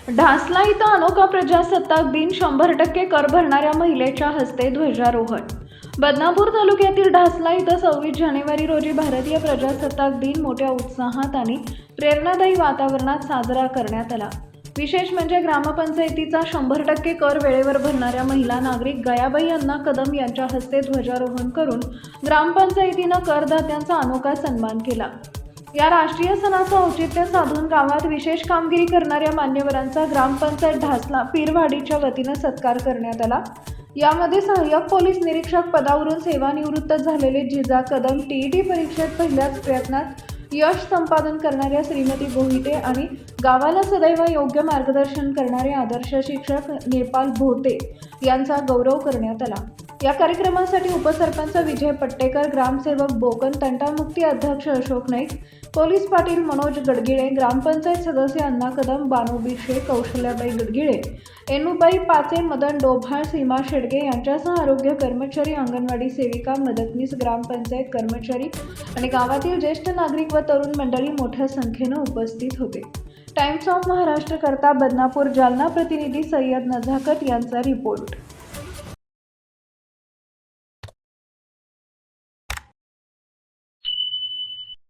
ढासला इथं अनोखा प्रजासत्ताक दिन 100% कर भरणाऱ्या महिलेच्या हस्ते ध्वजारोहण। बदनापूर तालुक्यातील ढासला इथं 26 जानेवारी रोजी भारतीय प्रजासत्ताक दिन मोठ्या उत्साहात आणि प्रेरणादायी वातावरणात साजरा करण्यात आला। विशेष म्हणजे ग्रामपंचायतीचा 100% कर वेळेवर भरणाऱ्या महिला नागरिक गयाबाई अण्णा कदम यांच्या हस्ते ध्वजारोहण करून ग्रामपंचायतीनं करदात्यांचा अनोखा सन्मान केला। या राष्ट्रीय सणाचं औचित्य साधून गावात विशेष कामगिरी करणाऱ्या मान्यवरांचा ग्रामपंचायत ढासला पीरवाडीच्या वतीनं सत्कार करण्यात आला। यामध्ये सहाय्यक पोलीस निरीक्षक पदावरून सेवानिवृत्त झालेले जिजा कदम, टीईटी परीक्षेत पहिल्याच प्रयत्नात यश संपादन करणाऱ्या श्रीमती गोहिटे आणि गावाला सदैव योग्य मार्गदर्शन करणारे आदर्श शिक्षक नेपाल भोते यांचा गौरव करण्यात आला। या कार्यक्रमासाठी उपसरपंच विजय पट्टेकर, ग्रामसेवक बोकन, तंटामुक्ती अध्यक्ष अशोक नाईक, पोलीस पाटील मनोज गडगिळे, ग्रामपंचायत सदस्य अण्णा कदम, बानू बिशे, कौशल्याबाई गडगिळे, एनुबाई पाचे, मदन डोभाळ, सीमा शेडगे यांच्यासह आरोग्य कर्मचारी, अंगणवाडी सेविका, मदतनीस, ग्रामपंचायत कर्मचारी आणि गावातील ज्येष्ठ नागरिक व तरुण मंडळी मोठ्या संख्येनं उपस्थित होते। टाइम्स ऑफ महाराष्ट्र करता बदनापूर जालना प्रतिनिधी सय्यद नजाकत यांचा रिपोर्ट।